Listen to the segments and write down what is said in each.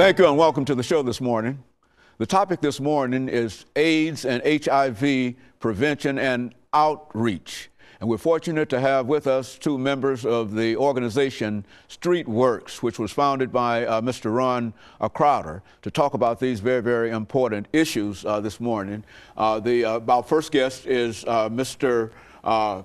Thank you and welcome to the show this morning. The topic this morning is AIDS and HIV prevention and outreach. And we're fortunate to have with us two members of the organization Street Works, which was founded by Mr. Ron Crowder, to talk about these very, very important issues this morning. Our first guest is Mr. LDavis.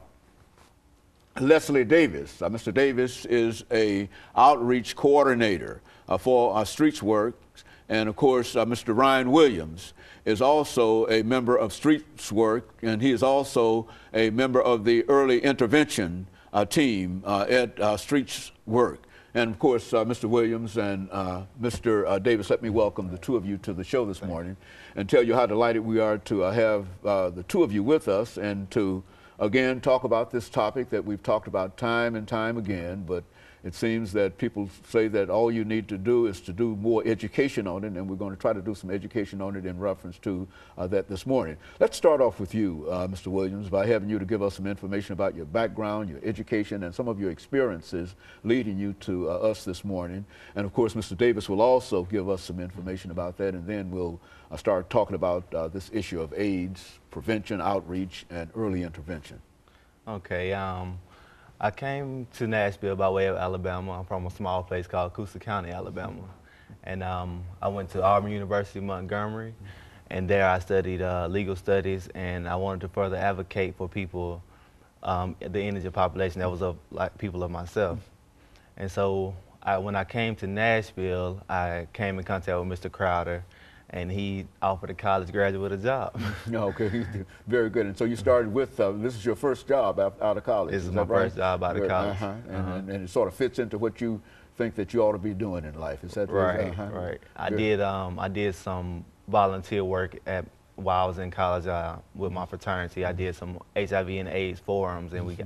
Mr. Davis is an outreach coordinator for Street Works. And of course, Mr. RWilliams is also a member of Street Works, and he is also a member of the early intervention team at Street Works. And of course, Mr. Williams and Mr. Davis, let me welcome the two of you to the show this morning and tell you how delighted we are to have the two of you with us and to, again, talk about this topic that we've talked about time and time again. But it seems that people say that all you need to do is to do more education on it, and we're going to try to do some education on it in reference to that this morning. Let's start off with you, Mr. Williams, by having you to give us some information about your background, your education, and some of your experiences leading you to us this morning. And of course, Mr. Davis will also give us some information about that, and then we'll start talking about this issue of AIDS, prevention, outreach, and early intervention. Okay. I came to Nashville by way of Alabama. I'm from a small place called Coosa County, Alabama. And I went to University, Montgomery, and there I studied legal studies, and I wanted to further advocate for people, the indigent population that was of like people of myself. And so when I came to Nashville, I came in contact with Mr. Crowder, and he offered a college graduate a job. Okay, very good. And so you started with, this is your first job out of college. This is my first job out of college. And it sort of fits into what you think that you ought to be doing in life. Is that right? Right. I did some volunteer work while I was in college with my fraternity. I did some HIV and AIDS forums, and we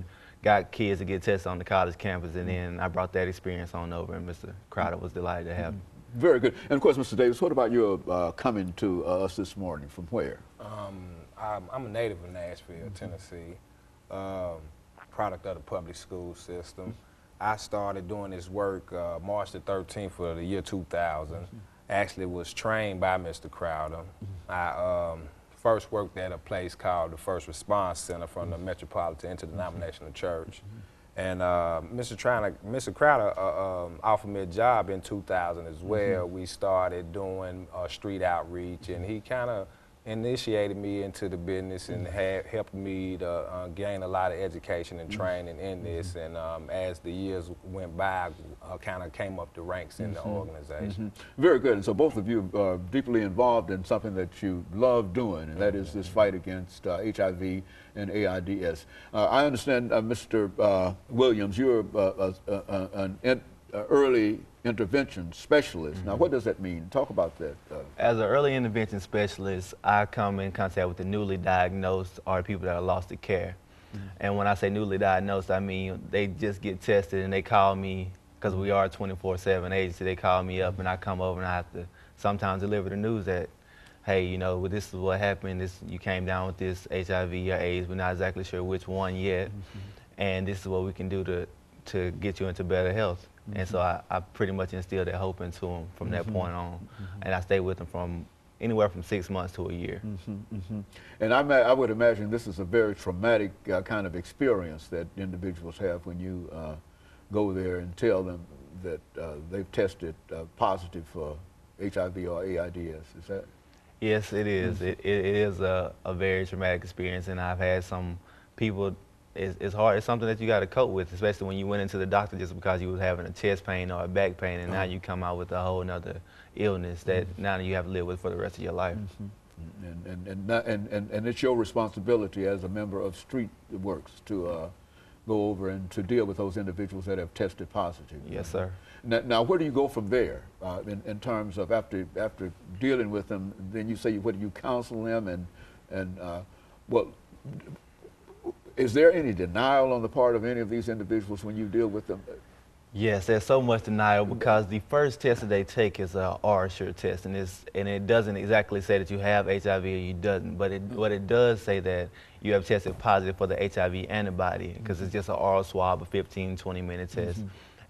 got kids to get tested on the college campus, and then I brought that experience on over, and Mr. Crowder was delighted to have me. Very good. And of course, Mr. Davis, what about your coming to us this morning? From where? I'm a native of Nashville, Tennessee, product of the public school system. I started doing this work March the 13th of the year 2000. Actually was trained by Mr. Crowder. I first worked at a place called the First Response Center from the Metropolitan Interdenominational Church. And Mr. Crowder offered me a job in 2000 as well. We started doing street outreach, and he kind of initiated me into the business and helped me to gain a lot of education and training in this. And as the years went by, I kind of came up the ranks in the organization. Very good. And so both of you are deeply involved in something that you love doing, and that is this fight against HIV and AIDS. I understand, Mr. Williams, you're an early intervention specialist. Now, what does that mean? Talk about that. As an early intervention specialist, I come in contact with the newly diagnosed or people that are lost to care. And when I say newly diagnosed, I mean they just get tested and they call me, because we are a 24/7 agency, they call me up and I come over and I have to sometimes deliver the news that, hey, you know, this is what happened, you came down with this HIV or AIDS, we're not exactly sure which one yet, and this is what we can do to get you into better health. And so I pretty much instilled that hope into them from that point on. And I stayed with them from anywhere from 6 months to a year. And I would imagine this is a very traumatic kind of experience that individuals have when you go there and tell them that they've tested positive for HIV or AIDS. Is that? Yes, it is. It is a very traumatic experience, and I've had some people. It's hard. It's something that you got to cope with, especially when you went into the doctor just because you was having a chest pain or a back pain, and now you come out with a whole nother illness that now you have to live with for the rest of your life. And it's your responsibility as a member of Street Works to go over and to deal with those individuals that have tested positive. Yes, sir. Now where do you go from there in terms of after dealing with them? Then you say, what do you counsel them and well, is there any denial on the part of any of these individuals when you deal with them? Yes, there's so much denial because the first test that they take is a R-sure test, and it doesn't exactly say that you have HIV or you doesn't, but what it does say that you have tested positive for the HIV antibody because it's just an oral swab, a 15, 20-minute test.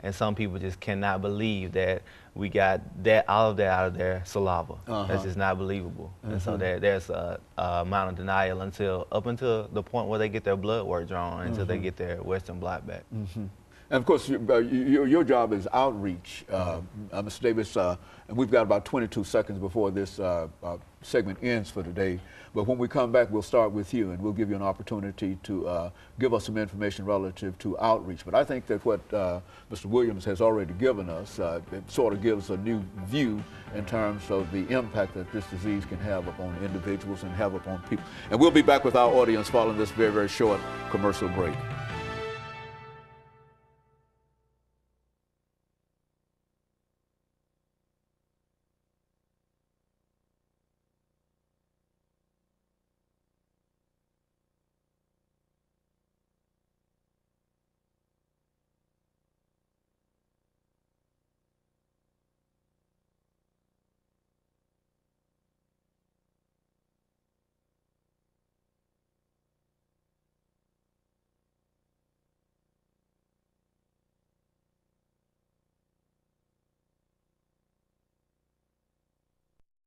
And some people just cannot believe that we got that all of that out of their saliva. That's just not believable. And so there's a amount of denial up until the point where they get their blood work drawn, until they get their Western blot back. And of course, your job is outreach, Mr. Davis, and we've got about 22 seconds before this segment ends for today. But when we come back, we'll start with you, and we'll give you an opportunity to give us some information relative to outreach. But I think that what Mr. Williams has already given us, it sort of gives a new view in terms of the impact that this disease can have upon individuals and have upon people. And we'll be back with our audience following this very, very short commercial break.